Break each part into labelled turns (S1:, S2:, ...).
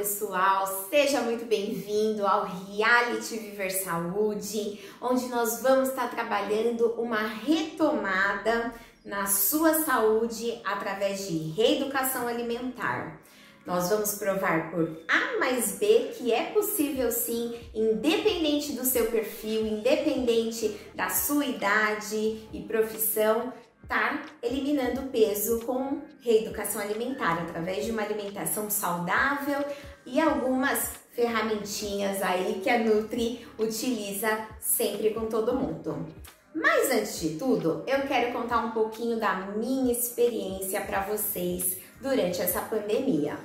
S1: pessoal, seja muito bem-vindo ao Reality Viver Saúde, onde nós vamos estar trabalhando uma retomada na sua saúde através de reeducação alimentar. Nós vamos provar por A mais B que é possível sim, independente do seu perfil, independente da sua idade e profissão, estar eliminando peso com reeducação alimentar, através de uma alimentação saudável e algumas ferramentinhas aí que a Nutri utiliza sempre com todo mundo. Mas antes de tudo, eu quero contar um pouquinho da minha experiência para vocês durante essa pandemia.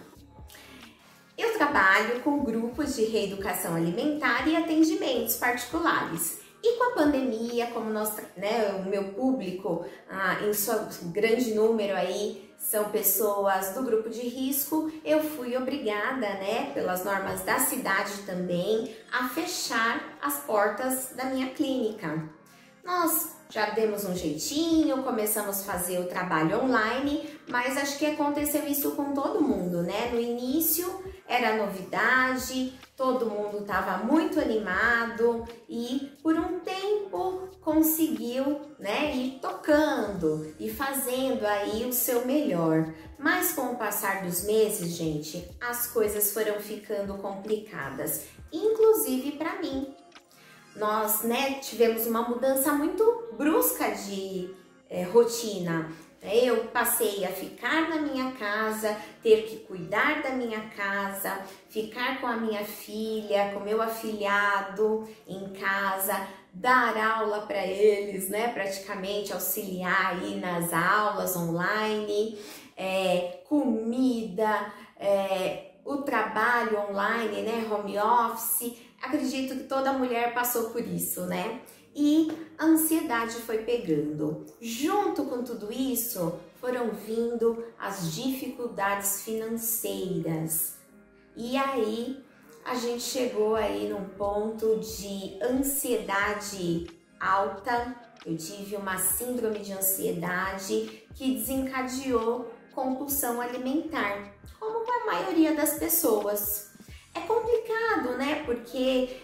S1: Eu trabalho com grupos de reeducação alimentar e atendimentos particulares. E com a pandemia, como o meu público, em seu grande número aí, são pessoas do grupo de risco, eu fui obrigada, pelas normas da cidade também, a fechar as portas da minha clínica. Nós já demos um jeitinho, começamos a fazer o trabalho online, mas acho que aconteceu isso com todo mundo, No início era novidade, todo mundo estava muito animado e por um tempo conseguiu, ir tocando e fazendo aí o seu melhor. Mas com o passar dos meses, gente, as coisas foram ficando complicadas, inclusive para mim. Nós, tivemos uma mudança muito brusca de rotina. Eu passei a ficar na minha casa, ter que cuidar da minha casa, ficar com a minha filha, com meu afilhado em casa, dar aula para eles, praticamente auxiliar aí nas aulas online, comida, o trabalho online, home office. Acredito que toda mulher passou por isso, E a ansiedade foi pegando. Junto com tudo isso, foram vindo as dificuldades financeiras. E aí, a gente chegou aí num ponto de ansiedade alta. Eu tive uma síndrome de ansiedade que desencadeou compulsão alimentar, como a maioria das pessoas. É complicado, Porque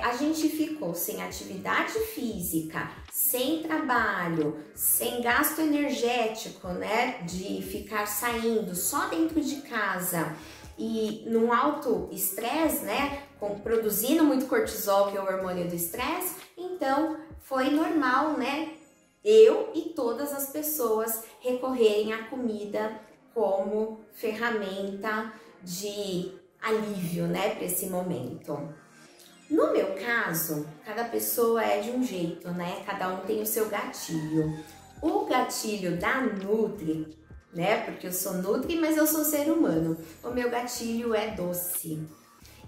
S1: a gente ficou sem atividade física, sem trabalho, sem gasto energético, De ficar saindo só dentro de casa e num alto estresse, Produzindo muito cortisol, que é o hormônio do estresse. Então, foi normal, Eu e todas as pessoas recorrerem à comida como ferramenta de alívio, para esse momento. No meu caso, cada pessoa é de um jeito, Cada um tem o seu gatilho. O gatilho da Nutri, Porque eu sou Nutri, mas eu sou ser humano. O meu gatilho é doce.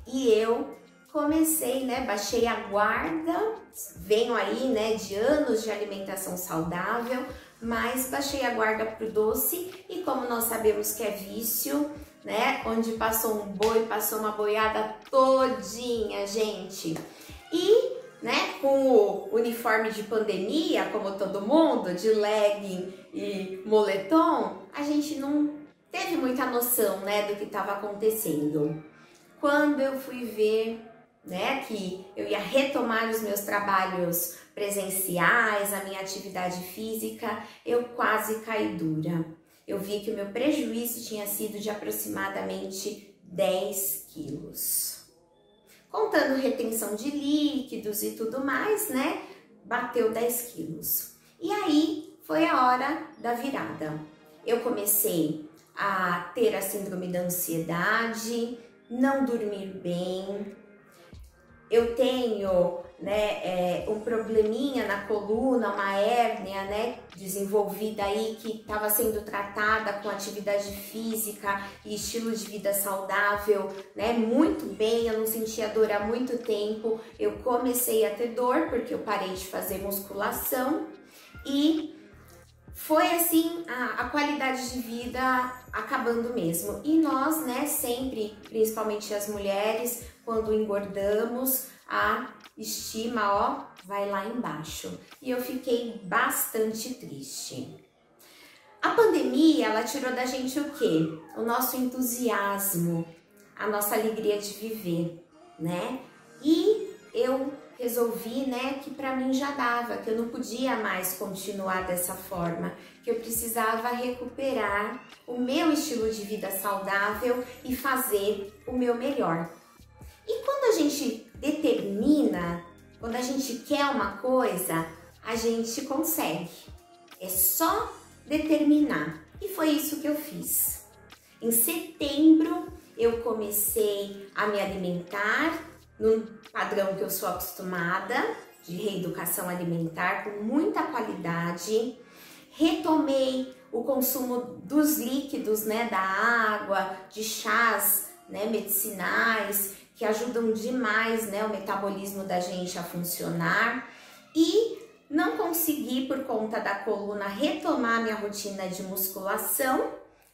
S1: E eu comecei, baixei a guarda, venho aí, de anos de alimentação saudável, mas baixei a guarda pro doce e como nós sabemos que é vício, onde passou um boi, passou uma boiada todinha, gente. E, com o uniforme de pandemia, como todo mundo, de legging e moletom, a gente não teve muita noção, do que estava acontecendo. Quando eu fui ver, que eu ia retomar os meus trabalhos presenciais, a minha atividade física, eu quase caí dura. Eu vi que o meu prejuízo tinha sido de aproximadamente 10 quilos. Contando retenção de líquidos e tudo mais, bateu 10 quilos. E aí foi a hora da virada. Eu comecei a ter a síndrome da ansiedade, não dormir bem. Eu tenho um probleminha na coluna, uma hérnia, desenvolvida aí, que estava sendo tratada com atividade física e estilo de vida saudável, muito bem. Eu não sentia dor há muito tempo. Eu comecei a ter dor porque eu parei de fazer musculação e foi assim a qualidade de vida acabando mesmo. E nós, sempre, principalmente as mulheres, quando engordamos, a estima, vai lá embaixo. E eu fiquei bastante triste. A pandemia, ela tirou da gente o quê? O nosso entusiasmo, a nossa alegria de viver, né? E eu resolvi, né, que para mim já dava, que eu não podia mais continuar dessa forma, que eu precisava recuperar o meu estilo de vida saudável e fazer o meu melhor. E quando a gente determina, quando a gente quer uma coisa, a gente consegue. É só determinar. E foi isso que eu fiz. Em setembro, eu comecei a me alimentar no padrão que eu sou acostumada, de reeducação alimentar, com muita qualidade. Retomei o consumo dos líquidos, né, da água, de chás, né, medicinais, que ajudam demais, né, o metabolismo da gente a funcionar. E não consegui, por conta da coluna, retomar minha rotina de musculação,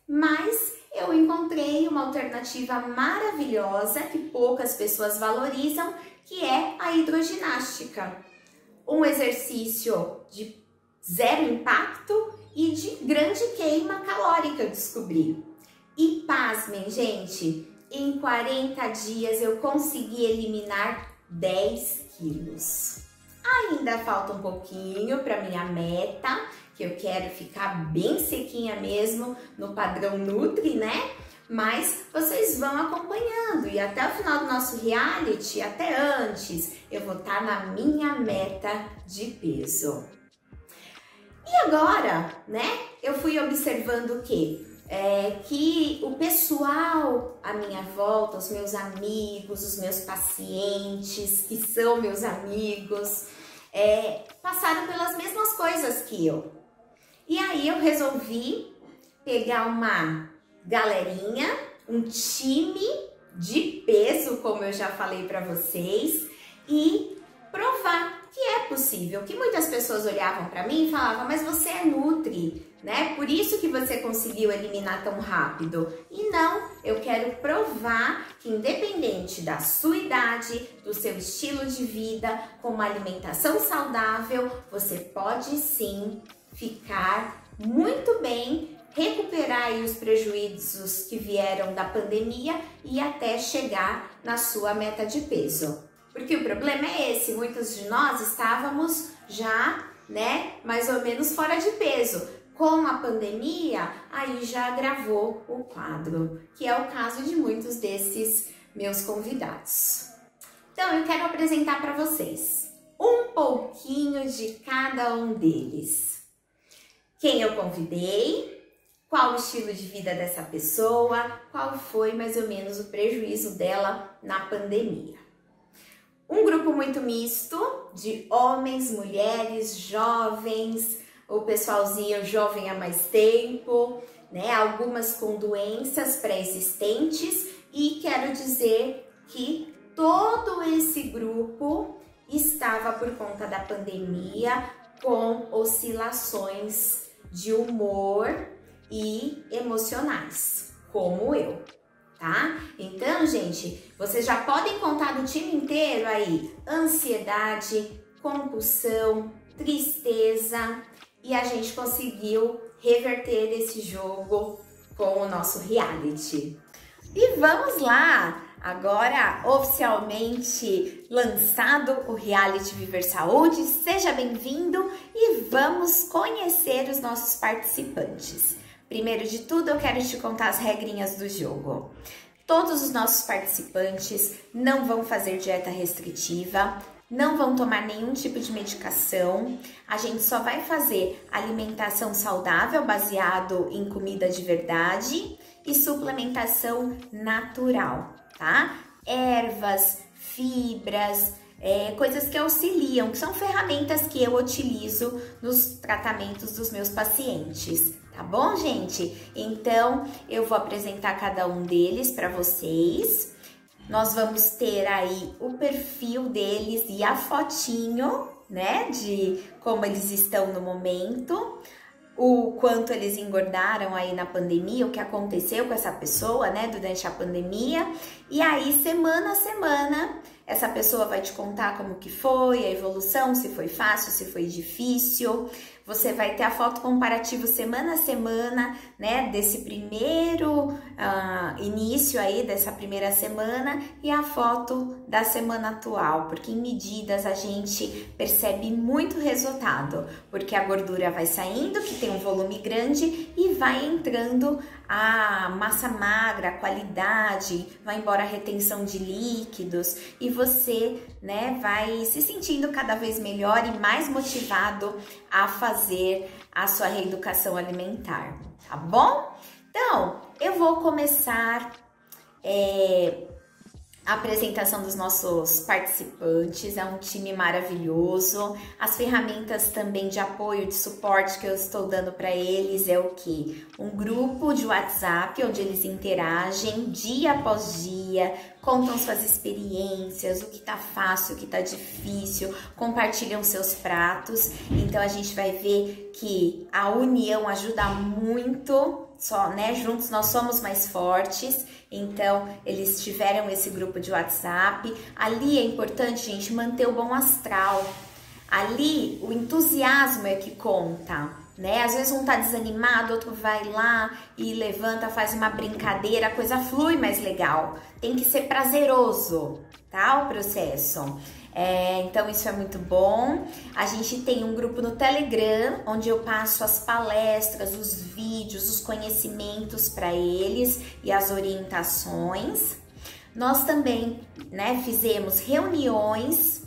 S1: mas eu encontrei uma alternativa maravilhosa que poucas pessoas valorizam, que é a hidroginástica. Um exercício de zero impacto e de grande queima calórica, eu descobri. E pasmem, gente, em 40 dias eu consegui eliminar 10 quilos. Ainda falta um pouquinho para minha meta, que eu quero ficar bem sequinha mesmo, no padrão Nutri, né? Mas vocês vão acompanhando e até o final do nosso reality, até antes, eu vou estar na minha meta de peso. E agora, né, eu fui observando o quê? Que o pessoal à minha volta, os meus amigos, os meus pacientes, que são meus amigos, passaram pelas mesmas coisas que eu. E aí eu resolvi pegar uma galerinha, um time de peso, como eu já falei para vocês, e provar que é possível. Que muitas pessoas olhavam para mim e falavam, mas você é Nutri, né? Por isso que você conseguiu eliminar tão rápido. E não, eu quero provar que independente da sua idade, do seu estilo de vida, com uma alimentação saudável, você pode sim ficar muito bem, recuperar aí os prejuízos que vieram da pandemia e até chegar na sua meta de peso. Porque o problema é esse, muitos de nós estávamos já, né, mais ou menos fora de peso. Com a pandemia, aí já agravou o quadro, que é o caso de muitos desses meus convidados. Então, eu quero apresentar para vocês um pouquinho de cada um deles. Quem eu convidei, qual o estilo de vida dessa pessoa, qual foi mais ou menos o prejuízo dela na pandemia. Um grupo muito misto de homens, mulheres, jovens, o pessoalzinho jovem há mais tempo, né? Algumas com doenças pré-existentes, e quero dizer que todo esse grupo estava por conta da pandemia com oscilações de humor e emocionais, como eu, tá? Então, gente, vocês já podem contar do time inteiro aí, ansiedade, compulsão, tristeza, e a gente conseguiu reverter esse jogo com o nosso reality. E vamos lá! Agora, oficialmente lançado o reality Viver Saúde, seja bem-vindo e vamos conhecer os nossos participantes. Primeiro de tudo, eu quero te contar as regrinhas do jogo. Todos os nossos participantes não vão fazer dieta restritiva, não vão tomar nenhum tipo de medicação. A gente só vai fazer alimentação saudável baseado em comida de verdade e suplementação natural, tá? Ervas, fibras, coisas que auxiliam, que são ferramentas que eu utilizo nos tratamentos dos meus pacientes, tá bom, gente? Então, eu vou apresentar cada um deles para vocês. Nós vamos ter aí o perfil deles e a fotinho, né, de como eles estão no momento, o quanto eles engordaram aí na pandemia, o que aconteceu com essa pessoa, né, durante a pandemia. E aí, semana a semana, essa pessoa vai te contar como que foi a evolução, se foi fácil, se foi difícil. Você vai ter a foto comparativo semana a semana, né, desse primeiro início aí, dessa primeira semana, e a foto da semana atual, porque em medidas a gente percebe muito resultado, porque a gordura vai saindo, que tem um volume grande, e vai entrando a massa magra, a qualidade, vai embora a retenção de líquidos, e você, né, vai se sentindo cada vez melhor e mais motivado a fazer a sua reeducação alimentar, tá bom? Então, eu vou começar a apresentação dos nossos participantes. É um time maravilhoso. As ferramentas também de apoio, de suporte que eu estou dando para eles é o quê? Um grupo de WhatsApp onde eles interagem dia após dia, contam suas experiências, o que tá fácil, o que tá difícil, compartilham seus pratos. Então a gente vai ver que a união ajuda muito. Só, né? Juntos nós somos mais fortes. Então, eles tiveram esse grupo de WhatsApp. Ali é importante, gente, manter o bom astral. Ali, o entusiasmo é que conta, né? Às vezes um tá desanimado, outro vai lá e levanta, faz uma brincadeira, a coisa flui mais legal. Tem que ser prazeroso, tá? O processo. Então isso é muito bom. A gente tem um grupo no Telegram, onde eu passo as palestras, os vídeos, os conhecimentos para eles e as orientações. Nós também, né, fizemos reuniões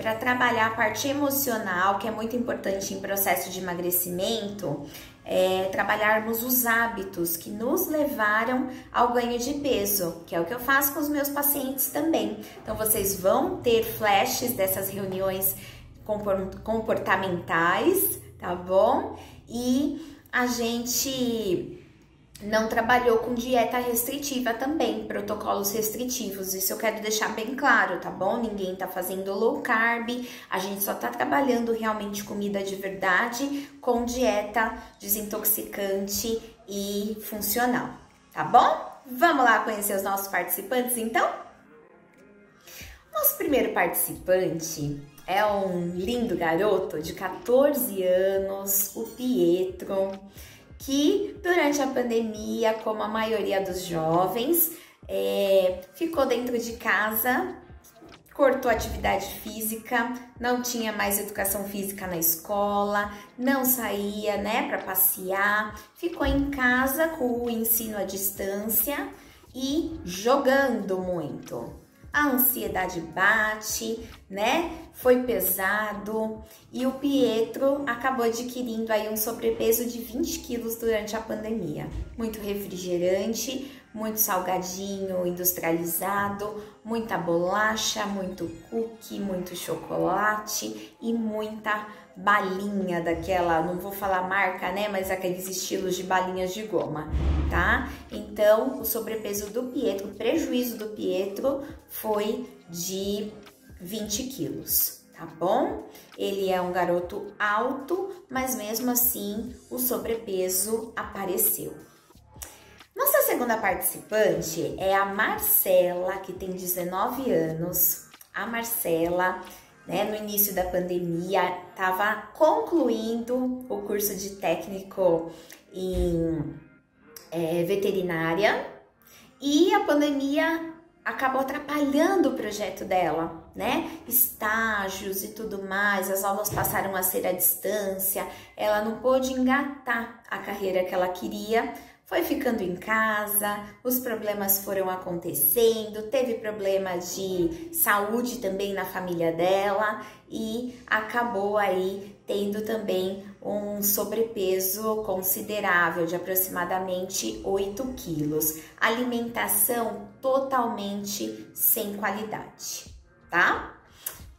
S1: para trabalhar a parte emocional, que é muito importante em processo de emagrecimento. Trabalharmos os hábitos que nos levaram ao ganho de peso, que é o que eu faço com os meus pacientes também. Então, vocês vão ter flashes dessas reuniões comportamentais, tá bom? E a gente não trabalhou com dieta restritiva também, protocolos restritivos, isso eu quero deixar bem claro, tá bom? Ninguém tá fazendo low carb, a gente só tá trabalhando realmente comida de verdade com dieta desintoxicante e funcional, tá bom? Vamos lá conhecer os nossos participantes então? Nosso primeiro participante é um lindo garoto de 14 anos, o Pietro, que durante a pandemia, como a maioria dos jovens, ficou dentro de casa, cortou a atividade física, não tinha mais educação física na escola, não saía, né, para passear, ficou em casa com o ensino à distância e jogando muito. A ansiedade bate, né? Foi pesado e o Pietro acabou adquirindo aí um sobrepeso de 20 quilos durante a pandemia. Muito refrigerante, muito salgadinho industrializado, muita bolacha, muito cookie, muito chocolate e muita balinha daquela, não vou falar marca, né, mas aqueles estilos de balinhas de goma, tá? Então, o sobrepeso do Pietro, o prejuízo do Pietro foi de 20 quilos, tá bom? Ele é um garoto alto, mas mesmo assim o sobrepeso apareceu. Nossa segunda participante é a Marcela, que tem 19 anos. A Marcela, né, no início da pandemia, estava concluindo o curso de técnico em veterinária e a pandemia acabou atrapalhando o projeto dela, né? Estágios e tudo mais, as aulas passaram a ser à distância, ela não pôde engatar a carreira que ela queria, foi ficando em casa, os problemas foram acontecendo, teve problema de saúde também na família dela e acabou aí tendo também um sobrepeso considerável de aproximadamente 8 quilos. Alimentação totalmente sem qualidade, tá?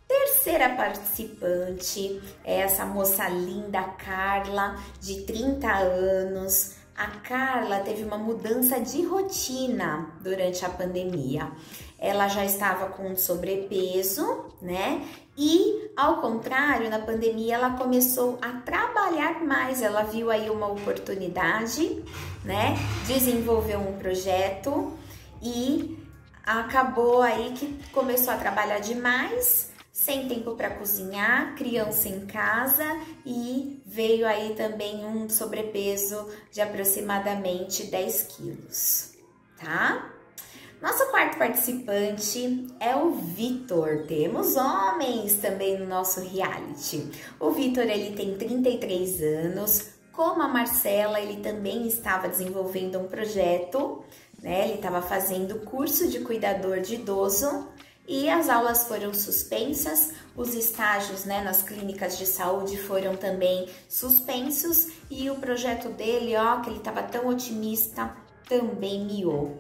S1: Terceira participante é essa moça linda, Carla, de 30 anos. A Carla teve uma mudança de rotina durante a pandemia. Ela já estava com sobrepeso, né? E, ao contrário, na pandemia ela começou a trabalhar mais. Ela viu aí uma oportunidade, né? Desenvolveu um projeto e acabou aí que começou a trabalhar demais, sem tempo para cozinhar, criança em casa e veio aí também um sobrepeso de aproximadamente 10 quilos, tá? Nosso quarto participante é o Vitor. Temos homens também no nosso reality. O Vitor, ele tem 33 anos. Como a Marcela, ele também estava desenvolvendo um projeto, né? Ele estava fazendo curso de cuidador de idoso e as aulas foram suspensas, os estágios, né, nas clínicas de saúde foram também suspensos e o projeto dele, ó, que ele estava tão otimista, também miou.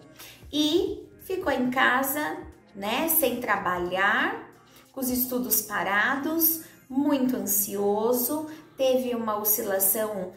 S1: E ficou em casa, né, sem trabalhar, com os estudos parados, muito ansioso, teve uma oscilação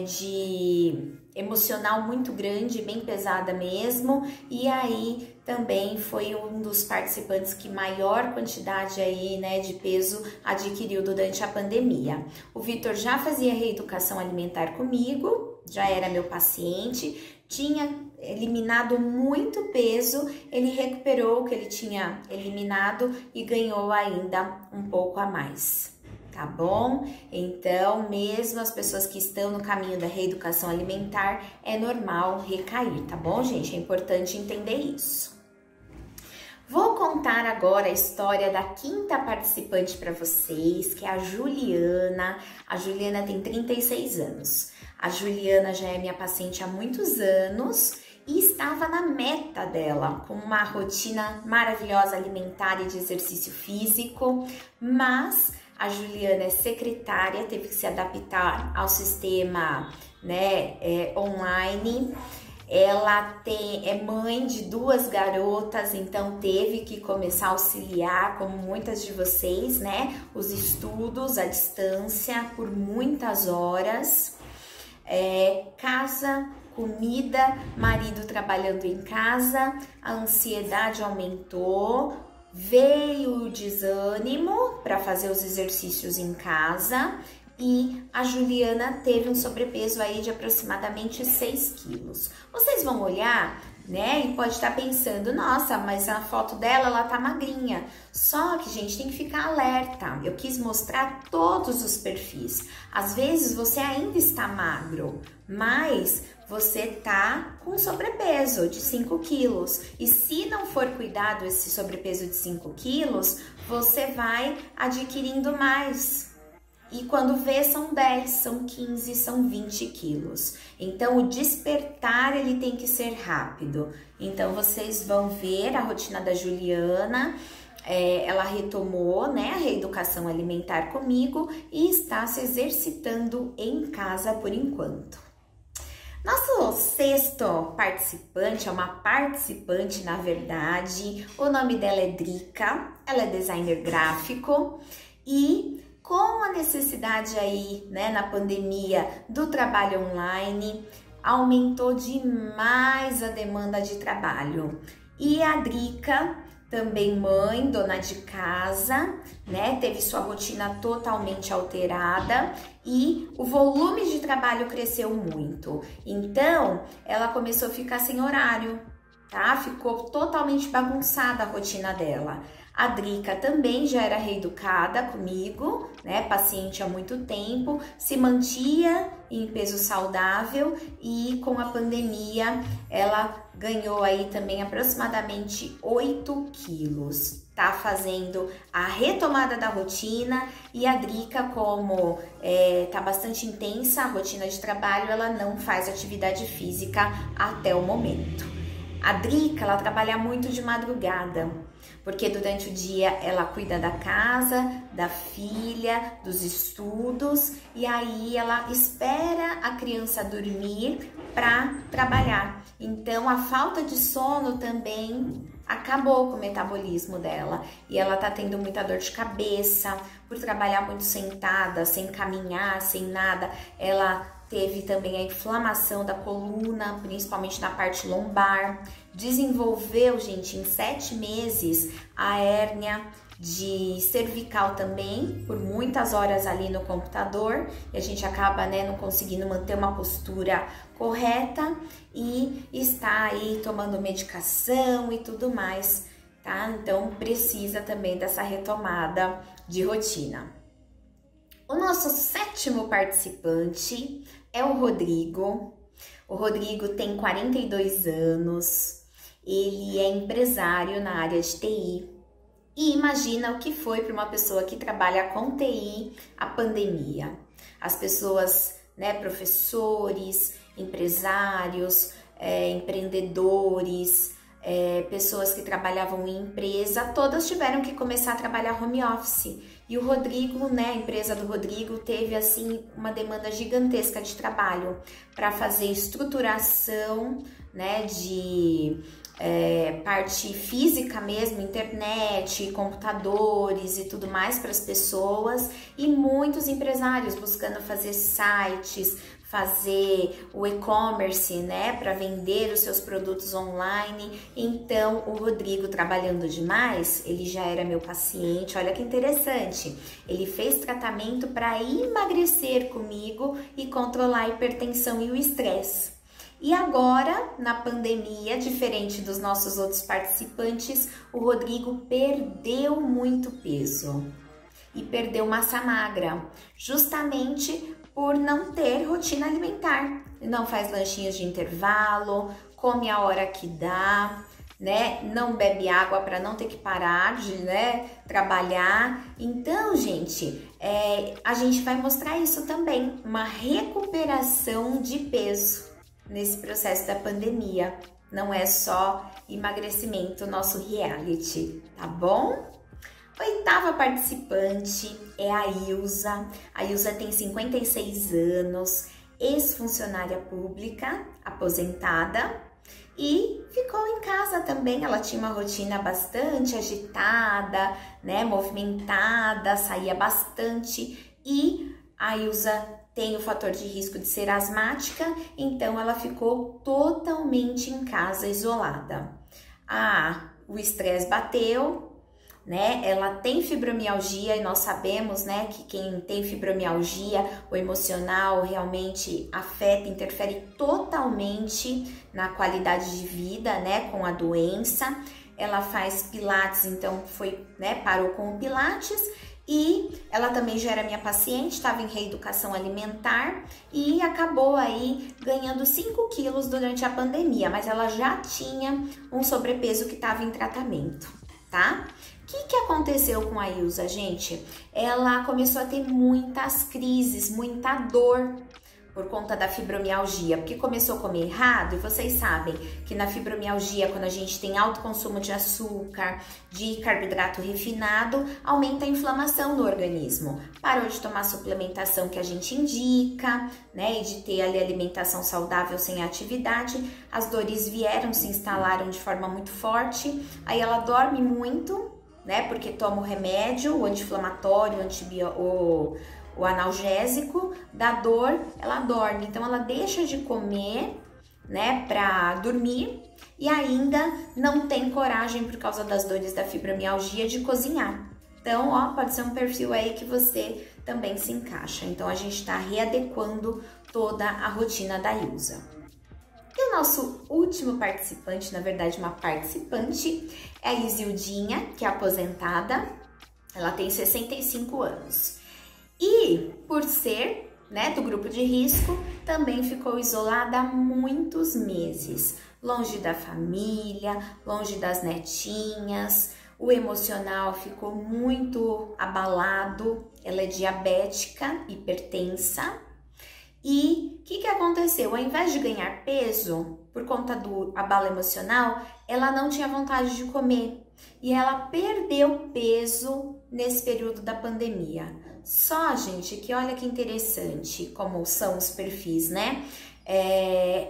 S1: de emocional muito grande, bem pesada mesmo, e aí também foi um dos participantes que maior quantidade aí, né, de peso adquiriu durante a pandemia. O Vitor já fazia reeducação alimentar comigo, já era meu paciente, tinha eliminado muito peso, ele recuperou o que ele tinha eliminado e ganhou ainda um pouco a mais, tá bom? Então, mesmo as pessoas que estão no caminho da reeducação alimentar, é normal recair, tá bom, gente? É importante entender isso. Vou contar agora a história da quinta participante para vocês, que é a Juliana. A Juliana tem 36 anos. A Juliana já é minha paciente há muitos anos e estava na meta dela, com uma rotina maravilhosa alimentar e de exercício físico, mas a Juliana é secretária, teve que se adaptar ao sistema, né, online. Ela é mãe de 2 garotas, então teve que começar a auxiliar, como muitas de vocês, né, os estudos à distância por muitas horas. Casa, comida, marido trabalhando em casa, a ansiedade aumentou, veio o desânimo para fazer os exercícios em casa e a Juliana teve um sobrepeso aí de aproximadamente 6 quilos. Vocês vão olhar, né, e pode estar pensando, nossa, mas a foto dela, ela tá magrinha. Só que, gente, tem que ficar alerta. Eu quis mostrar todos os perfis. Às vezes você ainda está magro, mas você tá com sobrepeso de 5 quilos. E se não for cuidado esse sobrepeso de 5 quilos, você vai adquirindo mais. E quando vê, são 10, são 15, são 20 quilos. Então, o despertar, ele tem que ser rápido. Então, vocês vão ver a rotina da Juliana. Ela retomou, né, a reeducação alimentar comigo e está se exercitando em casa por enquanto. Nosso sexto participante é uma participante, na verdade. O nome dela é Drica, ela é designer gráfico e com a necessidade aí, né, na pandemia do trabalho online, aumentou demais a demanda de trabalho. E a Drica, também mãe, dona de casa, né, teve sua rotina totalmente alterada e o volume de trabalho cresceu muito. Então, ela começou a ficar sem horário, tá? Ficou totalmente bagunçada a rotina dela. A Drica também já era reeducada comigo, né, paciente há muito tempo, se mantinha em peso saudável e com a pandemia ela ganhou aí também aproximadamente 8 quilos. Tá fazendo a retomada da rotina e a Drica, como tá bastante intensa a rotina de trabalho, ela não faz atividade física até o momento. A Drica, ela trabalha muito de madrugada, porque durante o dia ela cuida da casa, da filha, dos estudos e aí ela espera a criança dormir para trabalhar. Então a falta de sono também acabou com o metabolismo dela e ela tá tendo muita dor de cabeça por trabalhar muito sentada, sem caminhar, sem nada. Ela teve também a inflamação da coluna, principalmente na parte lombar. Desenvolveu, gente, em 7 meses a hérnia de cervical também, por muitas horas ali no computador. E a gente acaba, né, não conseguindo manter uma postura correta e está aí tomando medicação e tudo mais. tá? Então precisa também dessa retomada de rotina. O nosso 7º participante é o Rodrigo. O Rodrigo tem 42 anos, ele é empresário na área de TI. E imagina o que foi para uma pessoa que trabalha com TI a pandemia. As pessoas, né, professores, empresários, empreendedores, pessoas que trabalhavam em empresa, todas tiveram que começar a trabalhar home office. E o Rodrigo, né, a empresa do Rodrigo teve assim uma demanda gigantesca de trabalho para fazer estruturação, né, de parte física mesmo, internet, computadores e tudo mais para as pessoas, e muitos empresários buscando fazer sites, fazer o e-commerce, né, para vender os seus produtos online. Então, o Rodrigo, trabalhando demais, ele já era meu paciente. Olha que interessante, ele fez tratamento para emagrecer comigo e controlar a hipertensão e o estresse. E agora, na pandemia, diferente dos nossos outros participantes, o Rodrigo perdeu muito peso e perdeu massa magra, justamente por não ter rotina alimentar. Não faz lanchinhos de intervalo, come a hora que dá, né? Não bebe água para não ter que parar de, né, trabalhar. Então, gente, a gente vai mostrar isso também, uma recuperação de peso nesse processo da pandemia. Não é só emagrecimento, nosso reality, tá bom? 8ª participante é a Ilza. A Ilza tem 56 anos, ex-funcionária pública, aposentada, e ficou em casa também. Ela tinha uma rotina bastante agitada, né, movimentada, saía bastante, e a Ilza tem o fator de risco de ser asmática, então ela ficou totalmente em casa, isolada. O estresse bateu, né? Ela tem fibromialgia e nós sabemos, né, que quem tem fibromialgia, o emocional realmente afeta, interfere totalmente na qualidade de vida, né, com a doença. Ela faz pilates, então parou com o pilates. E ela também já era minha paciente, estava em reeducação alimentar e acabou aí ganhando 5 quilos durante a pandemia, mas ela já tinha um sobrepeso que estava em tratamento, tá? O que aconteceu com a Ilza, gente? Ela começou a ter muitas crises, muita dor por conta da fibromialgia, porque começou a comer errado, e vocês sabem que na fibromialgia, quando a gente tem alto consumo de açúcar, de carboidrato refinado, aumenta a inflamação no organismo. Parou de tomar a suplementação que a gente indica, né, e de ter ali alimentação saudável sem atividade, as dores vieram, se instalaram de forma muito forte, aí ela dorme muito, né, porque toma o remédio, o anti-inflamatório, o analgésico da dor, ela dorme, então ela deixa de comer, né, para dormir, e ainda não tem coragem, por causa das dores da fibromialgia, de cozinhar. Então, ó, pode ser um perfil aí que você também se encaixa. Então, a gente tá readequando toda a rotina da Ilza. E o nosso último participante, na verdade uma participante, é a Isildinha, que é aposentada. Ela tem 65 anos. E por ser, né, do grupo de risco, também ficou isolada há muitos meses, longe da família, longe das netinhas. O emocional ficou muito abalado. Ela é diabética, hipertensa. E o que aconteceu? Ao invés de ganhar peso, por conta do abalo emocional, ela não tinha vontade de comer. E ela perdeu peso nesse período da pandemia. Só, gente, que olha que interessante como são os perfis, né?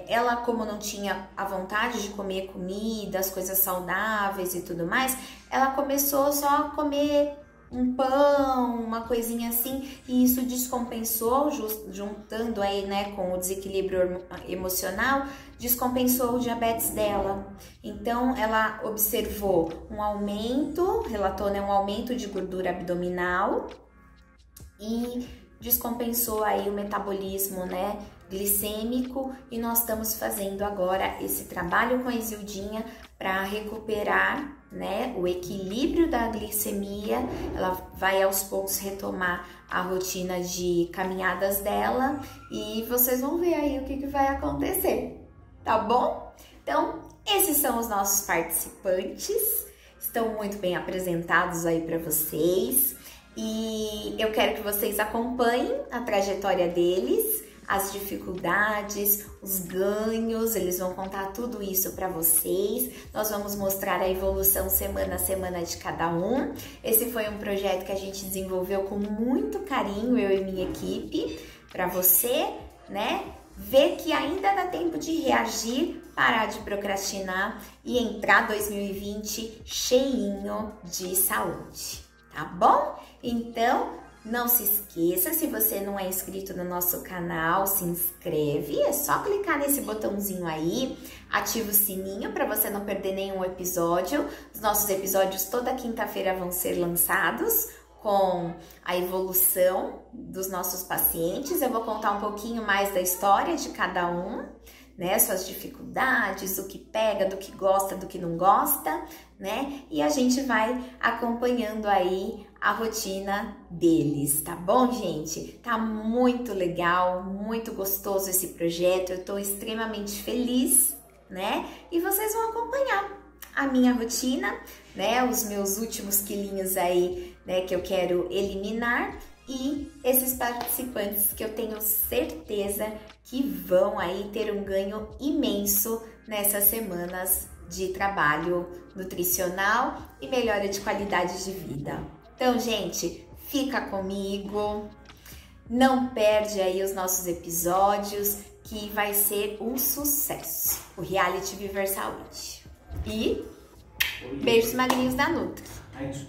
S1: Ela, como não tinha a vontade de comer comida, as coisas saudáveis e tudo mais, ela começou só a comer um pão, uma coisinha assim, e isso descompensou, juntando aí, né, com o desequilíbrio emocional, descompensou o diabetes dela. Então, ela observou um aumento, relatou, né, um aumento de gordura abdominal e descompensou aí o metabolismo, né, glicêmico, e nós estamos fazendo agora esse trabalho com a Isildinha para recuperar, né, o equilíbrio da glicemia, ela vai aos poucos retomar a rotina de caminhadas dela e vocês vão ver aí o que vai acontecer, tá bom? Então, esses são os nossos participantes, estão muito bem apresentados aí para vocês e eu quero que vocês acompanhem a trajetória deles, as dificuldades, os ganhos, eles vão contar tudo isso para vocês. Nós vamos mostrar a evolução semana a semana de cada um. Esse foi um projeto que a gente desenvolveu com muito carinho, eu e minha equipe, para você, né, ver que ainda dá tempo de reagir, parar de procrastinar e entrar 2020 cheinho de saúde, tá bom? Então, não se esqueça, se você não é inscrito no nosso canal, se inscreve, é só clicar nesse botãozinho aí, ativa o sininho para você não perder nenhum episódio. Os nossos episódios toda quinta-feira vão ser lançados com a evolução dos nossos pacientes. Eu vou contar um pouquinho mais da história de cada um, né, suas dificuldades, o que pega, do que gosta, do que não gosta, né? E a gente vai acompanhando aí a rotina deles, tá bom, gente? Tá muito legal, muito gostoso esse projeto, eu tô extremamente feliz, né? E vocês vão acompanhar a minha rotina, né? Os meus últimos quilinhos aí, né, que eu quero eliminar e esses participantes que eu tenho certeza que vão aí ter um ganho imenso nessas semanas de trabalho nutricional e melhora de qualidade de vida. Então, gente, fica comigo, não perde aí os nossos episódios que vai ser um sucesso, o Reality Viver Saúde. E beijos magrinhos da Nutri.